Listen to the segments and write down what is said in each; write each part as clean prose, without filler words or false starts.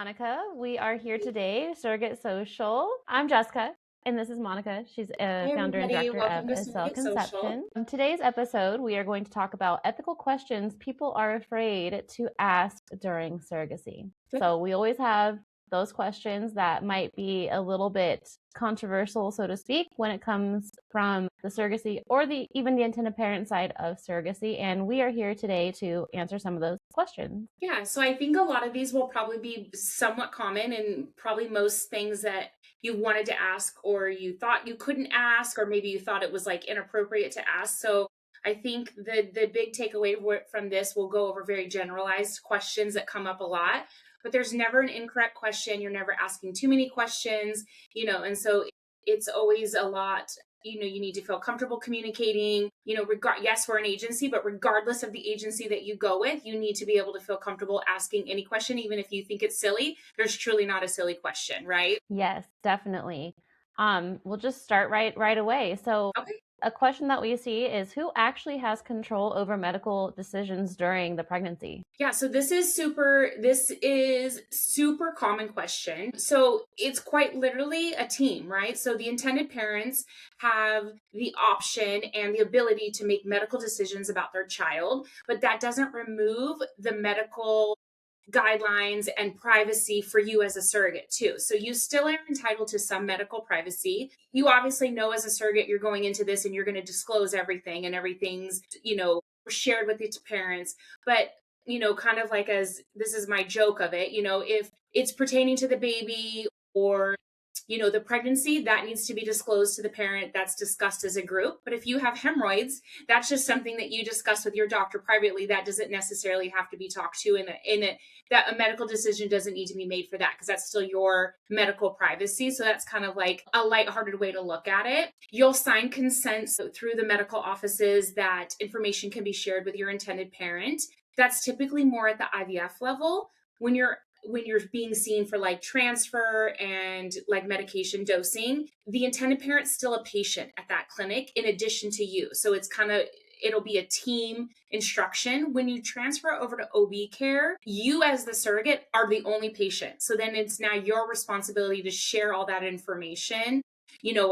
Monica. We are here today, Surrogate Social. I'm Jessica, and this is Monica. She's a Hey founder and everybody, director of welcome to A Cell Surrogate Social. Conception. In today's episode, we are going to talk about ethical questions people are afraid to ask during surrogacy. So we always have those questions that might be a little bit controversial, so to speak, when it comes from the surrogacy or even the intended parent side of surrogacy. And we are here today to answer some of those questions. Yeah, so I think a lot of these will probably be somewhat common and probably most things that you wanted to ask or you thought you couldn't ask or maybe you thought it was like inappropriate to ask. So I think the big takeaway from this will go over very generalized questions that come up a lot, but there's never an incorrect question. You're never asking too many questions, and so it's always a lot. You need to feel comfortable communicating. Yes, we're an agency, but regardless of the agency that you go with, you need to be able to feel comfortable asking any question, even if you think it's silly. There's truly not a silly question, right? Yes, definitely. We'll just start right away. So Okay. a question that we see is who actually has control over medical decisions during the pregnancy? Yeah, so this is super common question. So it's quite literally a team, right? So the intended parents have the option and the ability to make medical decisions about their child, but that doesn't remove the medical guidelines and privacy for you as a surrogate too. So you still are entitled to some medical privacy. You obviously know as a surrogate you're going into this and you're going to disclose everything and everything's, shared with its parents. But kind of like, as this is my joke of it, if it's pertaining to the baby or the pregnancy, that needs to be disclosed to the parent. That's discussed as a group. But if you have hemorrhoids, that's just something that you discuss with your doctor privately. That doesn't necessarily have to be talked to that a medical decision doesn't need to be made for that because that's still your medical privacy. So that's kind of like a lighthearted way to look at it. You'll sign consent through the medical offices that information can be shared with your intended parent. That's typically more at the IVF level. When you're being seen for like transfer and like medication dosing, the intended parent's still a patient at that clinic in addition to you. So it'll be a team instruction. When you transfer over to OB care, you as the surrogate are the only patient. So then it's now your responsibility to share all that information,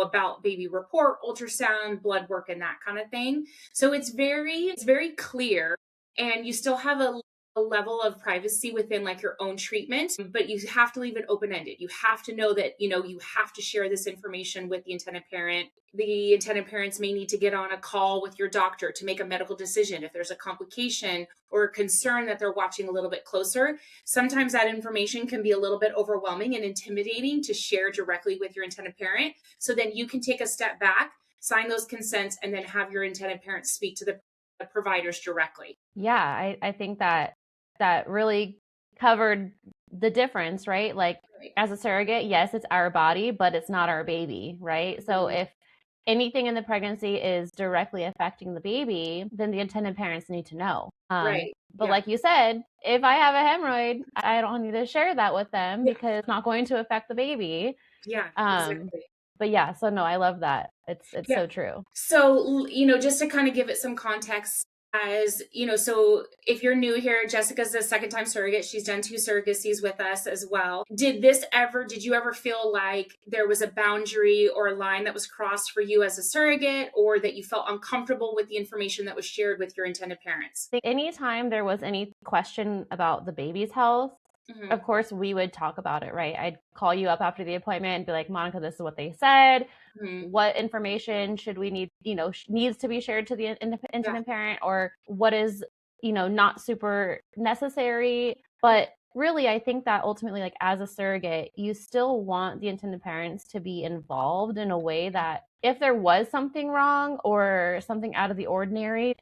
about baby report, ultrasound, blood work, and that kind of thing. So it's very clear, and you still have a level of privacy within like your own treatment, but you have to leave it open-ended. You have to know that, you have to share this information with the intended parent. The intended parents may need to get on a call with your doctor to make a medical decision if there's a complication or a concern that they're watching a little bit closer. Sometimes that information can be a little bit overwhelming and intimidating to share directly with your intended parent. So then you can take a step back, sign those consents, and then have your intended parent speak to the providers directly. Yeah, I think that really covered the difference, right? Like Right. as a surrogate, yes, it's our body, but it's not our baby, right? So Mhm. if anything in the pregnancy is directly affecting the baby, then the intended parents need to know. Right. But Yeah. like you said, if I have a hemorrhoid, I don't need to share that with them Yeah. because it's not going to affect the baby. Yeah. Um, Exactly. but yeah, so no, I love that. It's Yeah. so true. So, just to kind of give it some context, so if you're new here, Jessica's the second time surrogate. She's done 2 surrogacies with us as well. Did you ever feel like there was a boundary or a line that was crossed for you as a surrogate, or that you felt uncomfortable with the information that was shared with your intended parents? Anytime there was any question about the baby's health, Hmm. of course, we would talk about it, right? I'd call you up after the appointment and be like, Monica, this is what they said. Hmm. What information should we need, needs to be shared to the Yeah. intended parent, or what is, not super necessary. But really, I think that ultimately, like as a surrogate, you still want the intended parents to be involved in a way that if there was something wrong or something out of the ordinary,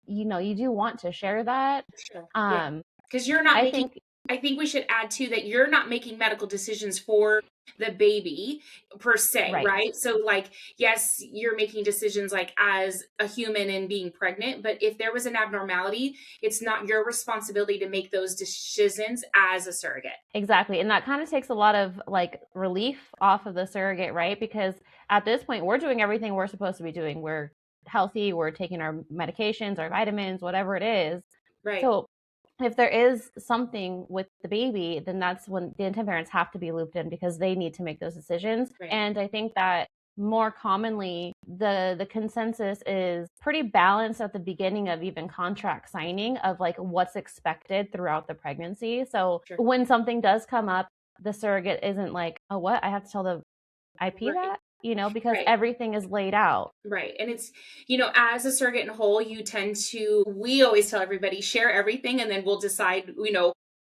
you do want to share that. Sure. Yeah. Um, Because you're not I making, think I think we should add too that you're not making medical decisions for the baby per se, right. right? So like, yes, you're making decisions like as a human and being pregnant, but if there was an abnormality, it's not your responsibility to make those decisions as a surrogate. Exactly. And that kind of takes a lot of like relief off of the surrogate, right? Because at this point, we're doing everything we're supposed to be doing. We're healthy, we're taking our medications, our vitamins, whatever it is. Right. So if there is something with the baby, then that's when the intended parents have to be looped in because they need to make those decisions. Right. And I think that more commonly the consensus is pretty balanced at the beginning of even contract signing of like what's expected throughout the pregnancy. So Sure. when something does come up, the surrogate isn't like, oh, what? I have to tell the IP Right. that, because Right. everything is laid out. Right. And it's, as a surrogate in whole, we always tell everybody, share everything, and then we'll decide,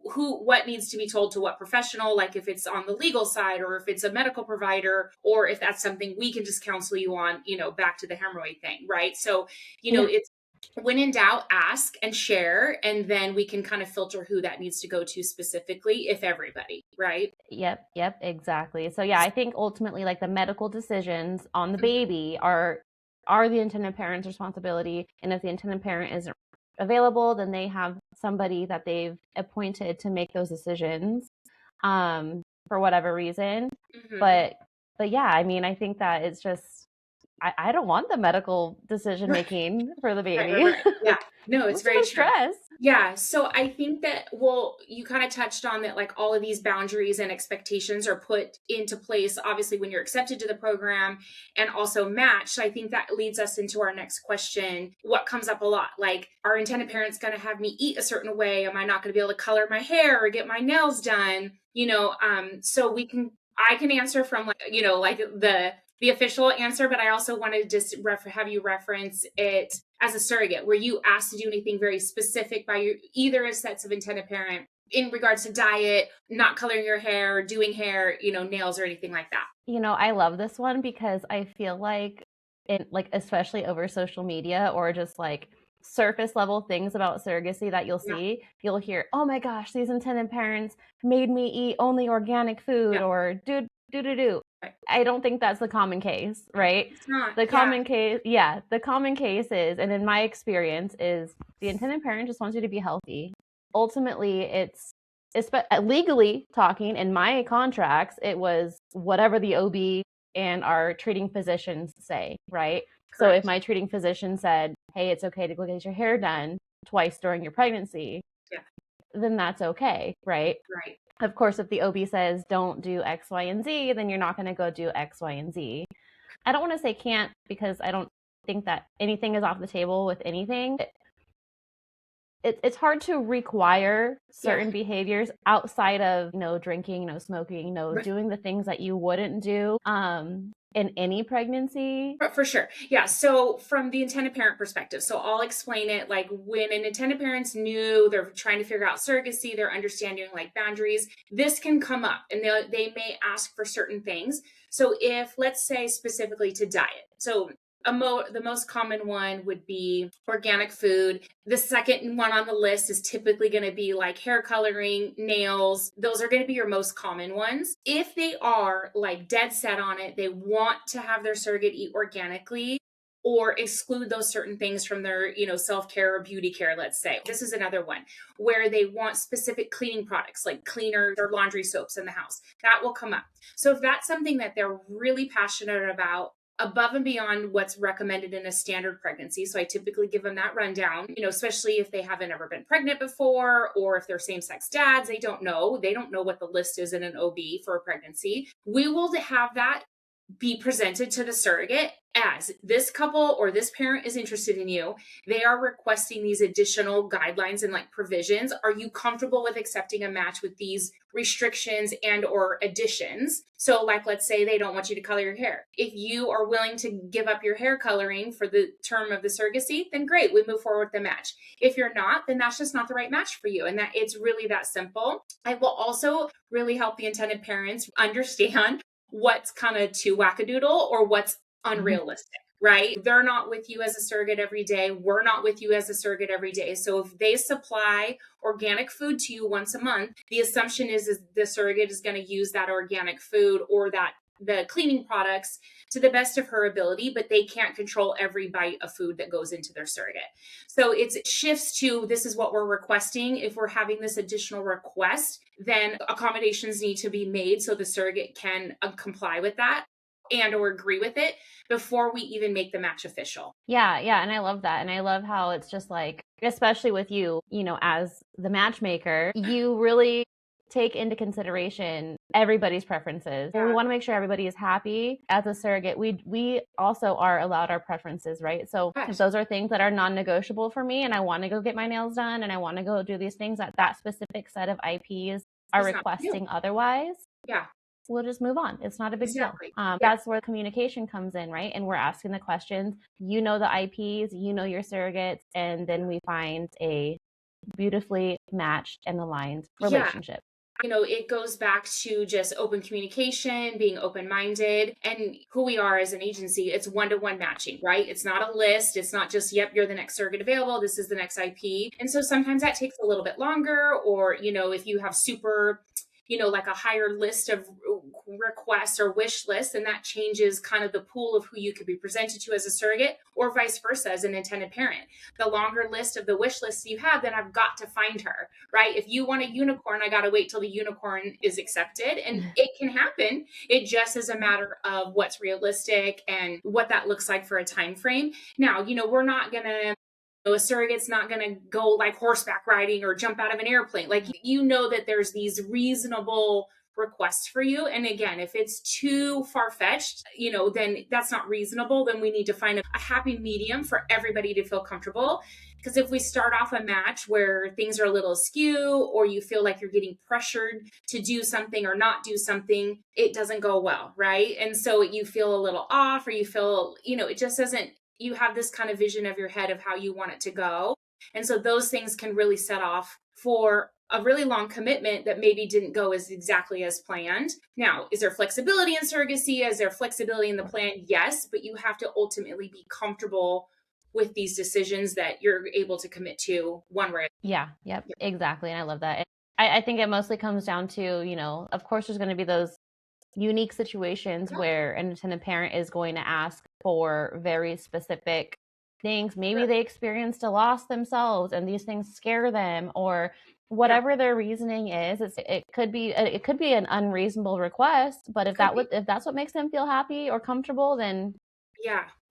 what needs to be told to what professional, like if it's on the legal side or if it's a medical provider, or if that's something we can just counsel you on, back to the hemorrhoid thing. Right. So, Yeah. it's, when in doubt, ask and share, and then we can kind of filter who that needs to go to specifically, if everybody, right? Yep, exactly. So yeah, I think ultimately like the medical decisions on the baby are the intended parent's responsibility, and if the intended parent isn't available, then they have somebody that they've appointed to make those decisions for whatever reason. Mm-hmm. But yeah, I mean, I think that it's just I don't want the medical decision making for the baby. Right. Yeah. No, it's very true. Stress. Yeah. So I think that, you kind of touched on that, like all of these boundaries and expectations are put into place, obviously, when you're accepted to the program and also matched. So I think that leads us into our next question. What comes up a lot? Like, are intended parents going to have me eat a certain way? Am I not going to be able to color my hair or get my nails done? So I can answer from like the official answer, but I also wanted to just have you reference it as a surrogate. Were you asked to do anything very specific by either sets of intended parent in regards to diet, not coloring your hair, doing hair, nails, or anything like that? I love this one because I feel like especially over social media or just like surface level things about surrogacy that you'll see, you'll hear, oh my gosh, these intended parents made me eat only organic food, or do. Right. I don't think that's the common case, right? It's not. The common case is, and in my experience, is the intended parent just wants you to be healthy. Ultimately, it's legally talking, in my contracts, it was whatever the OB and our treating physicians say, right? Correct. So if my treating physician said, hey, it's okay to go get your hair done twice during your pregnancy, then that's okay, right? Right. Of course, if the OB says don't do X, Y, and Z, then you're not going to go do X, Y, and Z. I don't want to say can't because I don't think that anything is off the table with anything. It's hard to require certain behaviors outside of drinking, no smoking, doing the things that you wouldn't do in any pregnancy. For sure. Yeah. So from the intended parent perspective, so I'll explain it. Like when an intended parent's new, they're trying to figure out surrogacy, they're understanding like boundaries, this can come up and they may ask for certain things. So if, let's say specifically to diet, so the most common one would be organic food. The second one on the list is typically going to be like hair coloring, nails. Those are going to be your most common ones. If they are like dead set on it, they want to have their surrogate eat organically or exclude those certain things from their, self-care or beauty care, let's say. This is another one where they want specific cleaning products like cleaners or laundry soaps in the house. That will come up. So if that's something that they're really passionate about, above and beyond what's recommended in a standard pregnancy. So I typically give them that rundown, especially if they haven't ever been pregnant before, or if they're same-sex dads, they don't know what the list is in an OB for a pregnancy. We will have that be presented to the surrogate as this couple or this parent is interested in you. They are requesting these additional guidelines and like provisions. Are you comfortable with accepting a match with these restrictions and or additions? So like, let's say they don't want you to color your hair. If you are willing to give up your hair coloring for the term of the surrogacy, then great, we move forward with the match. If you're not, then that's just not the right match for you. And that it's really that simple. I will also really help the intended parents understand what's kind of too wackadoodle or what's unrealistic, right? They're not with you as a surrogate every day. We're not with you as a surrogate every day. So if they supply organic food to you once a month, the assumption is the surrogate is going to use that organic food or the cleaning products to the best of her ability, but they can't control every bite of food that goes into their surrogate. So it shifts to, this is what we're requesting. If we're having this additional request, then accommodations need to be made so the surrogate can comply with that. and or agree with it before we even make the match official. Yeah, yeah, and I love that. And I love how it's just like, especially with you, as the matchmaker, you really take into consideration everybody's preferences. Yeah. We want to make sure everybody is happy. As a surrogate, we also are allowed our preferences, right? So if those are things that are non-negotiable for me and I want to go get my nails done and I want to go do these things that specific set of IPs are requesting otherwise. Yeah. We'll just move on. It's not a big deal. Yeah. That's where communication comes in, right? And we're asking the questions. You know the IPs, you know your surrogates, and then we find a beautifully matched and aligned relationship. It goes back to just open communication, being open-minded, and who we are as an agency. It's one-to-one matching, right? It's not a list. It's not just, yep, you're the next surrogate available. This is the next IP. And so sometimes that takes a little bit longer, or, if you have super, like a higher list of requests or wish lists, and that changes kind of the pool of who you could be presented to as a surrogate, or vice versa as an intended parent. The longer list of the wish lists you have, then I've got to find her, right? If you want a unicorn, I got to wait till the unicorn is accepted, and it can happen. It just is a matter of what's realistic and what that looks like for a time frame. Now, we're not going to a surrogate's not going to go like horseback riding or jump out of an airplane. Like, that there's these reasonable requests for you. And again, if it's too far-fetched, then that's not reasonable. Then we need to find a happy medium for everybody to feel comfortable. Because if we start off a match where things are a little askew, or you feel like you're getting pressured to do something or not do something, it doesn't go well, right? And so you feel a little off, or you feel, it just doesn't, you have this kind of vision of your head of how you want it to go. And so those things can really set off for a really long commitment that maybe didn't go as exactly as planned. Now, is there flexibility in surrogacy? Is there flexibility in the plan? Yes, but you have to ultimately be comfortable with these decisions that you're able to commit to one way. Yeah, yep, exactly. And I love that. I think it mostly comes down to, of course, there's going to be those unique situations where an intended parent is going to ask for very specific things. Maybe they experienced a loss themselves and these things scare them, or whatever their reasoning is. It could be an unreasonable request, but if that's what makes them feel happy or comfortable, then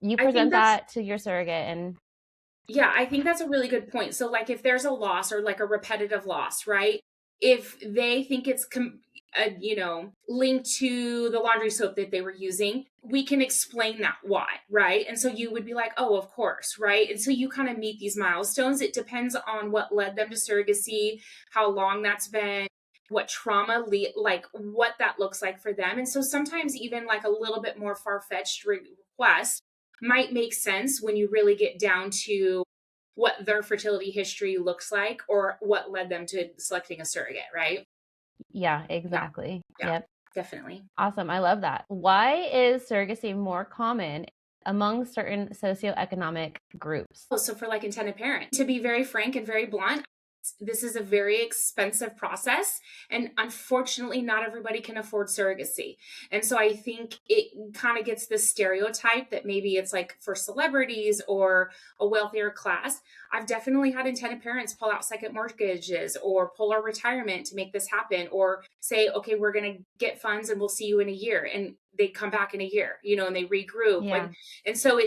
you present that to your surrogate. And I think that's a really good point. So like if there's a loss or like a repetitive loss, right? If they think it's linked to the laundry soap that they were using, we can explain that why, right? And so you would be like, oh, of course, right? And so you kind of meet these milestones. It depends on what led them to surrogacy, how long that's been, what trauma, like what that looks like for them. And so sometimes even like a little bit more far-fetched request might make sense when you really get down to what their fertility history looks like or what led them to selecting a surrogate, right? Yeah, exactly. Yep. Definitely. Awesome. I love that. Why is surrogacy more common among certain socioeconomic groups? So for like intended parent, to be very frank and very blunt, this is a very expensive process, and unfortunately not everybody can afford surrogacy. And so I think it kind of gets this stereotype that maybe it's like for celebrities or a wealthier class. I've definitely had intended parents pull out second mortgages or pull our retirement to make this happen, or say, okay, we're going to get funds and we'll see you in a year. And they come back in a year, and they regroup. Yeah. And so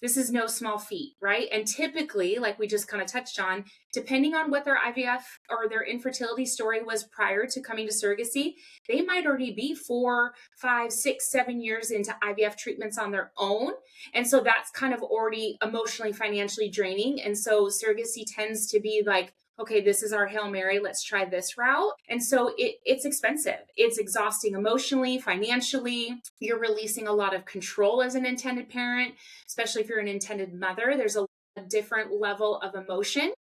this is no small feat, right? And typically, like we just kind of touched on, depending on what their IVF or their infertility story was prior to coming to surrogacy, they might already be 4, 5, 6, 7 years into IVF treatments on their own. And so that's kind of already emotionally, financially draining. And so surrogacy tends to be like, okay, this is our Hail Mary, let's try this route. And so it's expensive. It's exhausting emotionally, financially. You're releasing a lot of control as an intended parent, especially if you're an intended mother. There's a different level of emotion.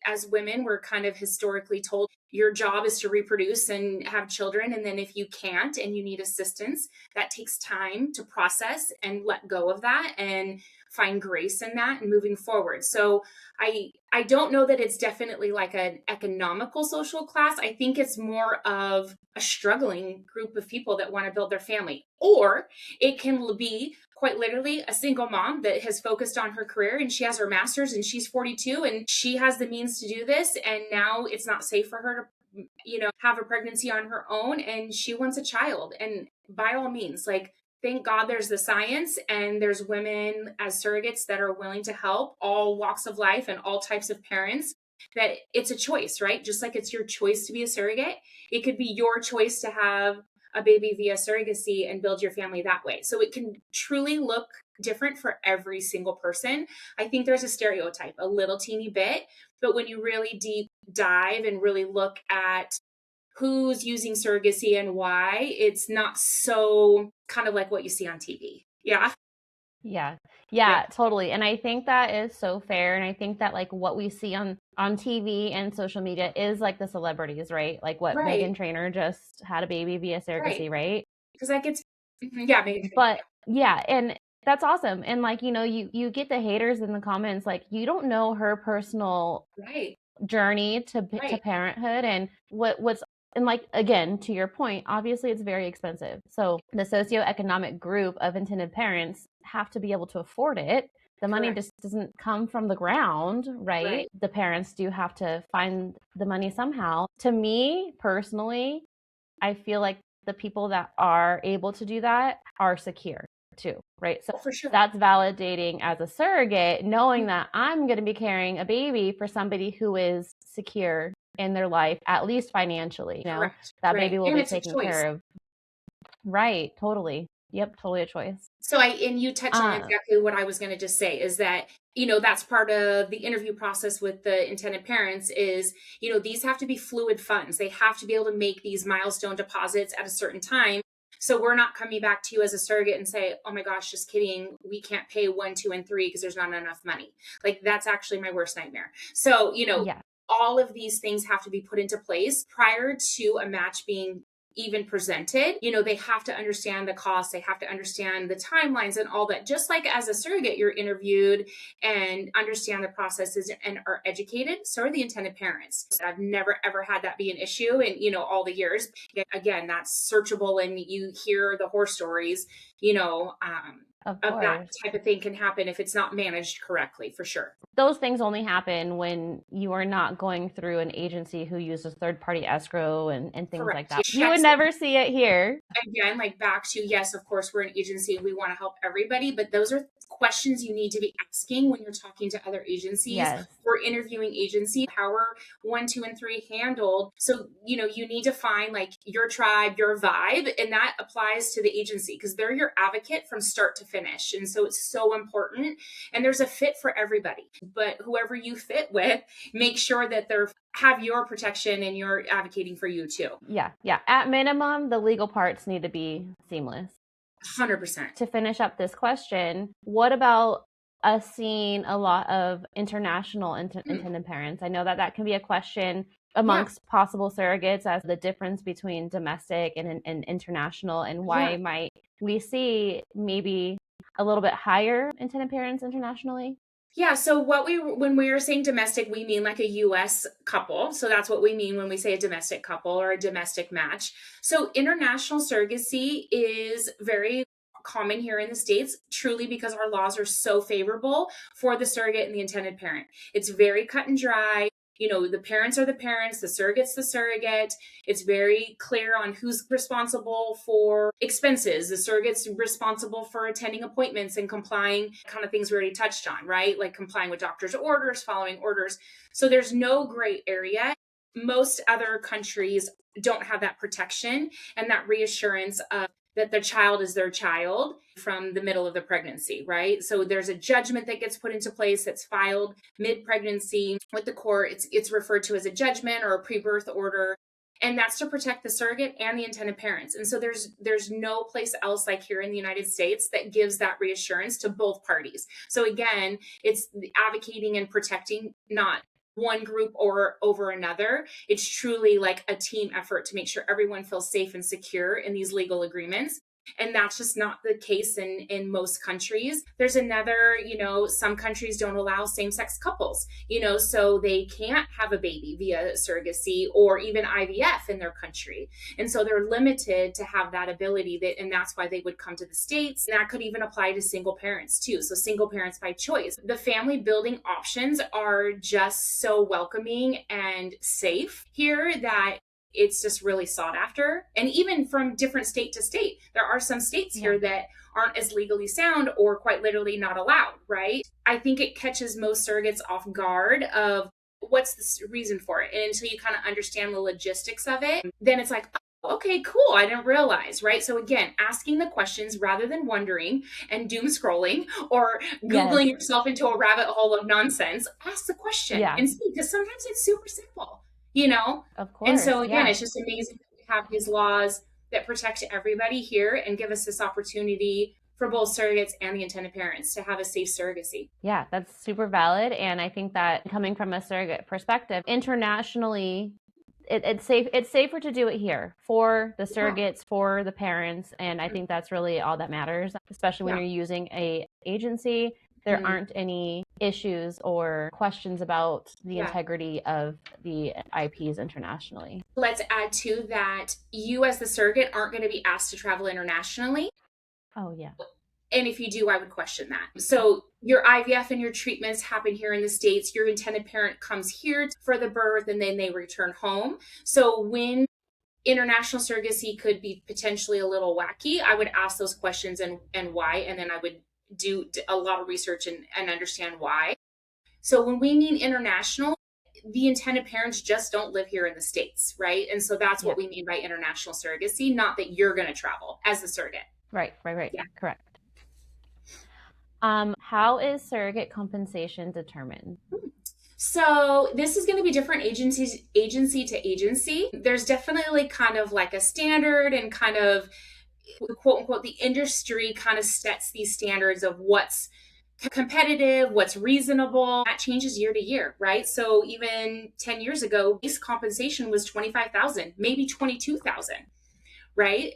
As women, we're kind of historically told your job is to reproduce and have children. And then if you can't and you need assistance, that takes time to process and let go of that and find grace in that and moving forward. So I don't know that it's definitely like an economical social class. I think it's more of a struggling group of people that want to build their family. Or it can be quite literally a single mom that has focused on her career and she has her master's and she's 42 and she has the means to do this. And now it's not safe for her to, have a pregnancy on her own and she wants a child. And by all means, like thank God there's the science and there's women as surrogates that are willing to help all walks of life and all types of parents, that it's a choice, right? Just like it's your choice to be a surrogate, it could be your choice to have a baby via surrogacy and build your family that way. So it can truly look different for every single person. I think there's a stereotype a little teeny bit, but when you really deep dive and really look at who's using surrogacy and why, it's not so kind of like what you see on TV. Yeah. Yeah. Yeah. Yeah, totally. And I think that is so fair. And I think that like what we see on TV and social media is like the celebrities, right? Like what Right. Megan Trainor just had a baby via Right. surrogacy, right? Because that gets, yeah, maybe. But yeah, and that's awesome. And like, you get the haters in the comments, like you don't know her personal Right. journey to Right. parenthood and what's and like again to your point, obviously it's very expensive, so the socioeconomic group of intended parents have to be able to afford it. The money Correct. just doesn't come from the ground, right? Right. The parents do have to find the money somehow. To me personally, I feel like the people that are able to do that are secure too, right? So Oh, for sure. that's validating as a surrogate, knowing that I'm going to be carrying a baby for somebody who is secure in their life, at least financially, Correct. that Right. baby will And be it's a taken choice. care of. Right. Totally. Yep. Totally a choice. So and you touched on Uh, exactly what I was going to just say is that, that's part of the interview process with the intended parents is, these have to be fluid funds. They have to be able to make these milestone deposits at a certain time. So we're not coming back to you as a surrogate and say, oh my gosh, just kidding. We can't pay 1, 2, and 3 because there's not enough money. Like that's actually my worst nightmare. So, yeah. all of these things have to be put into place prior to a match being even presented. They have to understand the cost, they have to understand the timelines and all that. Just like as a surrogate, you're interviewed and understand the processes and are educated, so are the intended parents. I've never ever had that be an issue in, all the years. Again, that's searchable and you hear the horror stories, you know, um, Of of that course. type of thing can happen if it's not managed correctly, for sure. Those things only happen when you are not going through an agency who uses third party escrow and things like Correct. that. You would Yes. never see it here. Again, like back to, yes, of course, we're an agency. We want to help everybody, but those are questions you need to be asking when you're talking to other agencies Yes. or interviewing agencies. How are 1, 2, and 3 handled? So, you need to find like your tribe, your vibe, and that applies to the agency because they're your advocate from start to finish. And so it's so important. And there's a fit for everybody, but whoever you fit with, make sure that they're have your protection and you're advocating for you too. Yeah. Yeah. At minimum, the legal parts need to be seamless. 100%. To finish up this question, what about us seeing a lot of international intended parents? I know that that can be a question Yeah. amongst possible surrogates as the difference between domestic and international, and why Yeah. might we see maybe a little bit higher intended parents internationally? Yeah, so when we are saying domestic, we mean like a US couple. So that's what we mean when we say a domestic couple or a domestic match. So international surrogacy is very common here in the States, truly because our laws are so favorable for the surrogate and the intended parent. It's very cut and dry. The parents are the parents, the surrogate's the surrogate. It's very clear on who's responsible for expenses. The surrogate's responsible for attending appointments and complying, kind of things we already touched on, right? Like complying with doctor's orders, following orders. So there's no gray area. Most other countries don't have that protection and that reassurance of that the child is their child from the middle of the pregnancy, right? So there's a judgment that gets put into place that's filed mid-pregnancy with the court. It's referred to as a judgment or a pre-birth order. And that's to protect the surrogate and the intended parents. And so there's no place else like here in the United States that gives that reassurance to both parties. So again, it's advocating and protecting, not one group or over another. It's truly like a team effort to make sure everyone feels safe and secure in these legal agreements. And that's just not the case in most countries. There's another, some countries don't allow same-sex couples, so they can't have a baby via surrogacy or even IVF in their country. And so they're limited to have that ability, and that's why they would come to the States. And that could even apply to single parents too. So single parents by choice. The family building options are just so welcoming and safe here that It's just really sought after. And even from different state to state, there are some states here that aren't as legally sound or quite literally not allowed, right? I think it catches most surrogates off guard of what's the reason for it. And until you kind of understand the logistics of it, then it's like, oh, okay, cool. I didn't realize, right? So again, asking the questions rather than wondering and doom scrolling or Googling yourself into a rabbit hole of nonsense, ask the question and see, because sometimes it's super simple, you know? Of course. And so again, it's just amazing that we have these laws that protect everybody here and give us this opportunity for both surrogates and the intended parents to have a safe surrogacy. Yeah, that's super valid. And I think that coming from a surrogate perspective, internationally, it's safer to do it here for the surrogates, for the parents. And I think that's really all that matters, especially when you're using a agency. There aren't any issues or questions about the integrity of the IPs internationally. Let's add to that, you as the surrogate aren't going to be asked to travel internationally. Oh, yeah. And if you do, I would question that. So your IVF and your treatments happen here in the States. Your intended parent comes here for the birth and then they return home. So when international surrogacy could be potentially a little wacky, I would ask those questions and why. And then I would do a lot of research and understand why. So when we mean international, the intended parents just don't live here in the States, right? And so that's what we mean by international surrogacy, not that you're going to travel as the surrogate. Right. Yeah. Correct. How is surrogate compensation determined? So this is going to be different agency to agency. There's definitely kind of like a standard and kind of quote unquote, the industry kind of sets these standards of what's competitive, what's reasonable. That changes year to year, right? So even 10 years ago, base compensation was $25,000, maybe $22,000, right?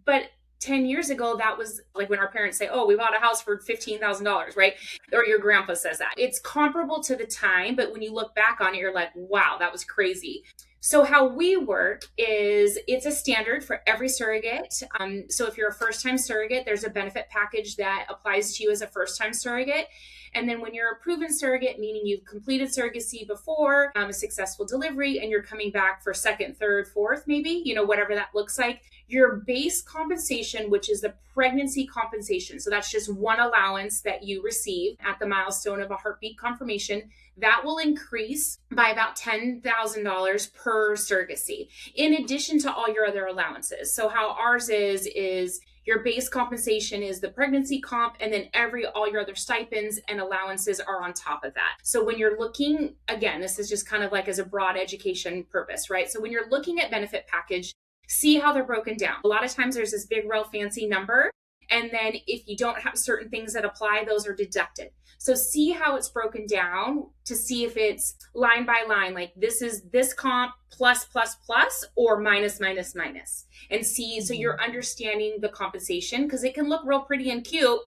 But 10 years ago, that was like when our parents say, oh, we bought a house for $15,000, right? Or your grandpa says that. It's comparable to the time, but when you look back on it, you're like, wow, that was crazy. So how we work is it's a standard for every surrogate. So if you're a first-time surrogate, there's a benefit package that applies to you as a first-time surrogate. And then when you're a proven surrogate, meaning you've completed surrogacy before, a successful delivery, and you're coming back for second, third, fourth, maybe, whatever that looks like, your base compensation, which is the pregnancy compensation. So that's just one allowance that you receive at the milestone of a heartbeat confirmation. That will increase by about $10,000 per surrogacy, in addition to all your other allowances. So how ours is your base compensation is the pregnancy comp, and then all your other stipends and allowances are on top of that. So when you're looking, again, this is just kind of like as a broad education purpose, right? So when you're looking at benefit package, see how they're broken down. A lot of times there's this big, real fancy number. And then if you don't have certain things that apply, those are deducted. So see how it's broken down to see if it's line by line, like this is this comp plus, or minus. And see, so you're understanding the compensation, because it can look real pretty and cute,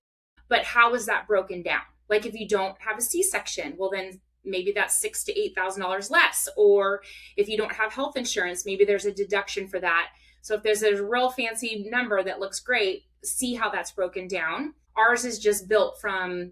but how is that broken down? Like if you don't have a C-section, well then maybe that's $6,000 to $8,000 less. Or if you don't have health insurance, maybe there's a deduction for that. So if there's a real fancy number that looks great, see how that's broken down. Ours is just built from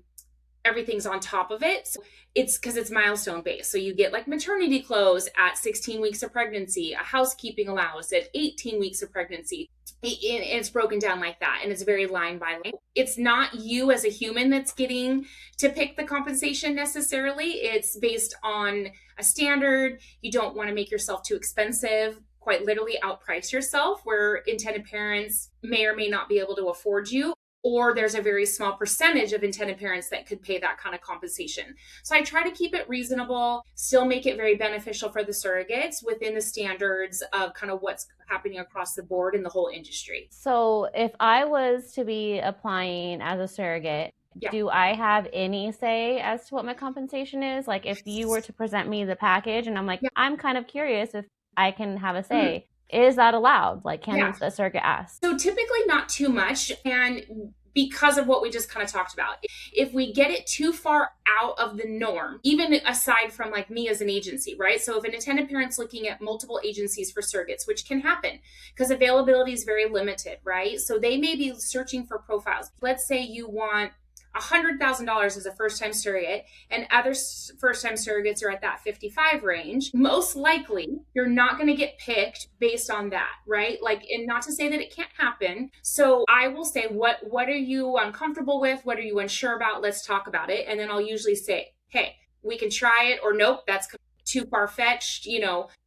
everything's on top of it. So it's because it's milestone based. So you get like maternity clothes at 16 weeks of pregnancy, a housekeeping allowance at 18 weeks of pregnancy. It's broken down like that. And it's very line by line. It's not you as a human that's getting to pick the compensation necessarily. It's based on a standard. You don't want to make yourself too expensive, quite literally outprice yourself, where intended parents may or may not be able to afford you. Or there's a very small percentage of intended parents that could pay that kind of compensation. So I try to keep it reasonable, still make it very beneficial for the surrogates within the standards of kind of what's happening across the board in the whole industry. So if I was to be applying as a surrogate, do I have any say as to what my compensation is? Like if you were to present me the package and I'm like, I'm kind of curious if I can have a say. Is that allowed? Like, can a surrogate ask? So typically not too much. And because of what we just kind of talked about, if we get it too far out of the norm, even aside from like me as an agency, right? So if an intended parent's looking at multiple agencies for surrogates, which can happen because availability is very limited, right? So they may be searching for profiles. Let's say you want $100,000 as a first time surrogate, and other first time surrogates are at that 55 range, most likely you're not going to get picked based on that, right? Like, and not to say that it can't happen. So I will say, what are you uncomfortable with? What are you unsure about? Let's talk about it. And then I'll usually say, hey, we can try it, or nope, that's too far fetched.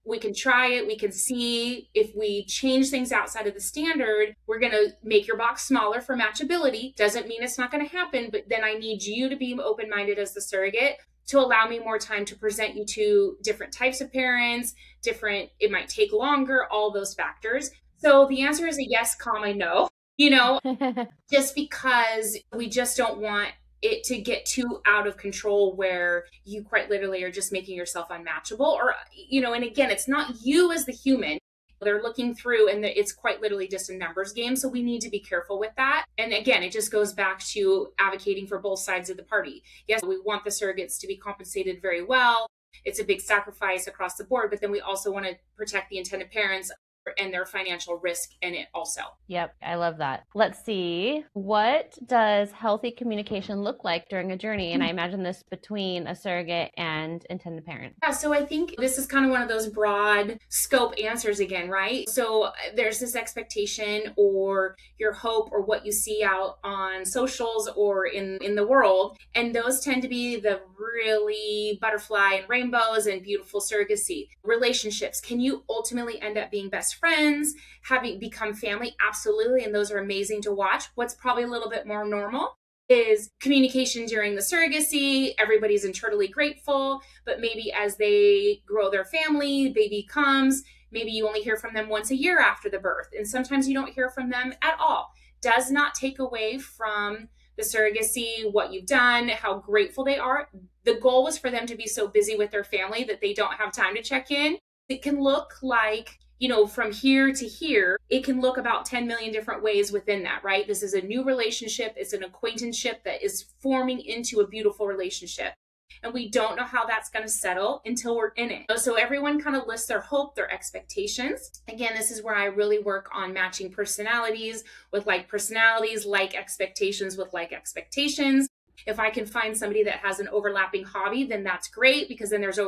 We can try it. We can see if we change things outside of the standard, we're going to make your box smaller for matchability. Doesn't mean it's not going to happen, but then I need you to be open-minded as the surrogate to allow me more time to present you to different types of parents, it might take longer, all those factors. So the answer is a yes, comma, no, just because we just don't want it to get too out of control where you quite literally are just making yourself unmatchable, or and again, it's not you as the human they're looking through, and it's quite literally just a numbers game. So we need to be careful with that. And again, it just goes back to advocating for both sides of the party. Yes, we want the surrogates to be compensated very well. It's a big sacrifice across the board, but then we also want to protect the intended parents and their financial risk in it also. Yep, I love that. Let's see. What does healthy communication look like during a journey? And I imagine this between a surrogate and intended parent. Yeah, so I think this is kind of one of those broad scope answers again, right? So there's this expectation or your hope or what you see out on socials or in the world. And those tend to be the really butterfly and rainbows and beautiful surrogacy relationships. Can you ultimately end up being best friends, having become family? Absolutely. And those are amazing to watch. What's probably a little bit more normal is communication during the surrogacy. Everybody's internally grateful, but maybe as they grow their family, baby comes, maybe you only hear from them once a year after the birth. And sometimes you don't hear from them at all. Does not take away from the surrogacy, what you've done, how grateful they are. The goal was for them to be so busy with their family that they don't have time to check in. It can look like, from here to here, it can look about 10 million different ways within that, right? This is a new relationship. It's an acquaintanceship that is forming into a beautiful relationship. And we don't know how that's going to settle until we're in it. So everyone kind of lists their hope, their expectations. Again, this is where I really work on matching personalities with like personalities, like expectations with like expectations. If I can find somebody that has an overlapping hobby, then that's great, because then there's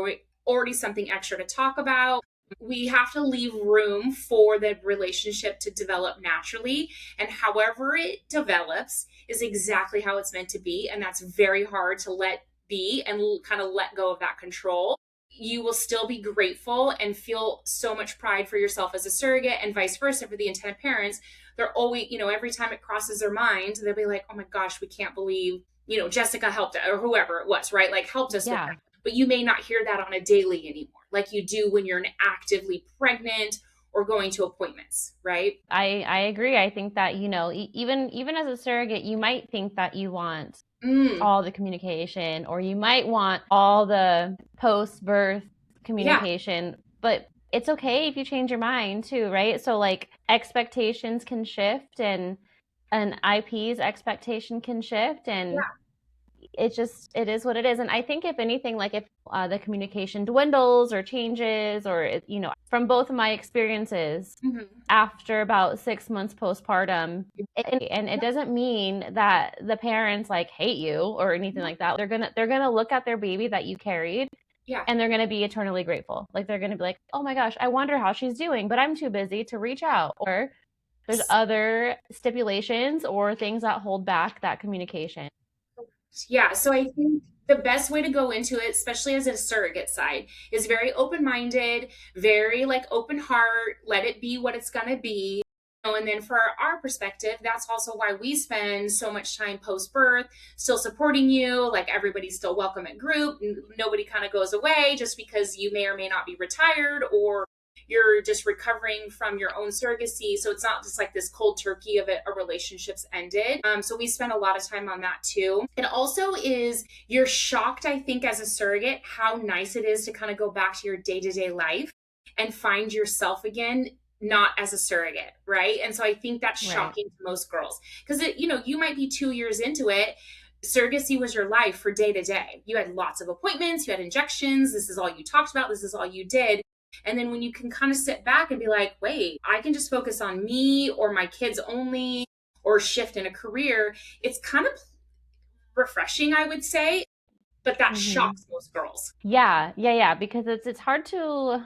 already something extra to talk about. We have to leave room for the relationship to develop naturally, and however it develops is exactly how it's meant to be. And that's very hard to let be and kind of let go of that control. You will still be grateful and feel so much pride for yourself as a surrogate, and vice versa for the intended parents. They're always, every time it crosses their mind, they'll be like, oh my gosh, we can't believe, Jessica helped, or whoever it was, right? Like helped us with that. But you may not hear that on a daily anymore, like you do when you're actively pregnant or going to appointments, right? I agree. I think that, even as a surrogate, you might think that you want all the communication, or you might want all the post-birth communication, but it's okay if you change your mind too, right? So like expectations can shift, and an IP's expectation can shift, and it is what it is. And I think if anything, like if the communication dwindles or changes, or from both of my experiences, after about 6 months postpartum, and it doesn't mean that the parents like hate you or anything like that. They're gonna look at their baby that you carried, and they're gonna be eternally grateful. Like they're gonna be like, oh my gosh, I wonder how she's doing, but I'm too busy to reach out. Or there's other stipulations or things that hold back that communication. Yeah, so I think the best way to go into it, especially as a surrogate side, is very open-minded, very like open heart, let it be what it's going to be. And then for our perspective, that's also why we spend so much time post-birth, still supporting you, like everybody's still welcome at group. Nobody kind of goes away just because you may or may not be retired, or you're just recovering from your own surrogacy. So it's not just like this cold turkey of a relationship's ended. So we spend a lot of time on that too. It also is, you're shocked, I think, as a surrogate, how nice it is to kind of go back to your day-to-day life and find yourself again, not as a surrogate, right? And so I think that's shocking to most girls, because you might be 2 years into it. Surrogacy was your life for day to day. You had lots of appointments, you had injections. This is all you talked about. This is all you did. And then when you can kind of sit back and be like, wait, I can just focus on me or my kids only, or shift in a career, it's kind of refreshing, I would say, but that shocks most girls. Yeah, because it's hard to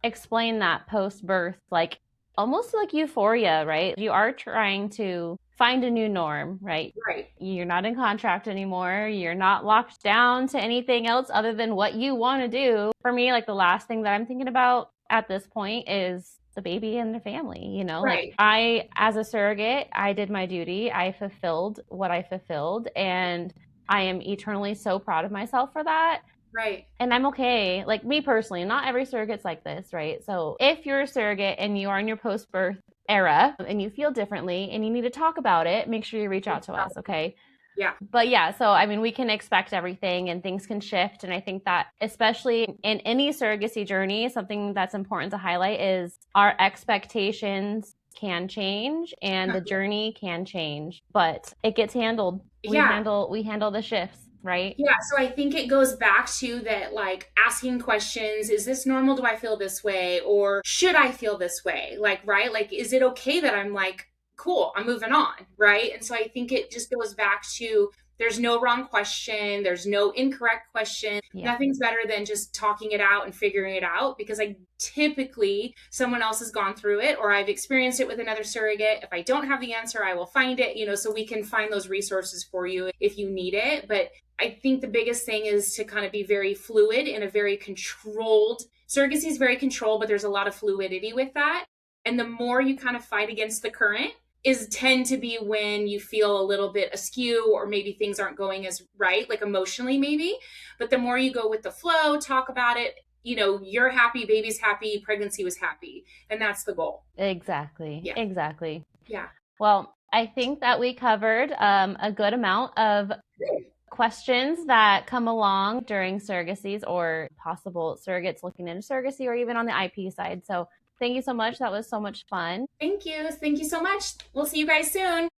explain that post-birth, like almost like euphoria, right? You are trying to find a new norm, right? Right. You're not in contract anymore. You're not locked down to anything else other than what you want to do. For me, like the last thing that I'm thinking about at this point is the baby and the family, you know? Like Right. I, as a surrogate, I did my duty. I fulfilled what I fulfilled, and I am eternally so proud of myself for that. Right. And I'm okay. Like me personally, not every surrogate's like this, right? So if you're a surrogate and you are in your post birth era and you feel differently and you need to talk about it, make sure you reach out to us, okay? Yeah. But yeah, so I mean, we can expect everything and things can shift. And I think that, especially in any surrogacy journey, something that's important to highlight is our expectations can change and the journey can change, but it gets handled. Yeah. We handle the shifts, right? Yeah, so I think it goes back to that, like asking questions, is this normal? Do I feel this way? Or should I feel this way? Like, right? Like, is it okay that I'm like, cool, I'm moving on, right? And so I think it just goes back to there's no wrong question, there's no incorrect question. Yeah. Nothing's better than just talking it out and figuring it out, because I typically someone else has gone through it or I've experienced it with another surrogate. If I don't have the answer, I will find it, so we can find those resources for you if you need it. But I think the biggest thing is to kind of be very fluid in a very controlled. Surrogacy is very controlled, but there's a lot of fluidity with that. And the more you kind of fight against the current is tend to be when you feel a little bit askew or maybe things aren't going as right, like emotionally maybe. But the more you go with the flow, talk about it, you're happy, baby's happy, pregnancy was happy. And that's the goal. Exactly. Yeah. Exactly. Yeah. Well, I think that we covered a good amount of questions that come along during surrogacies or possible surrogates looking into surrogacy or even on the IP side. So thank you so much. That was so much fun. Thank you. Thank you so much. We'll see you guys soon.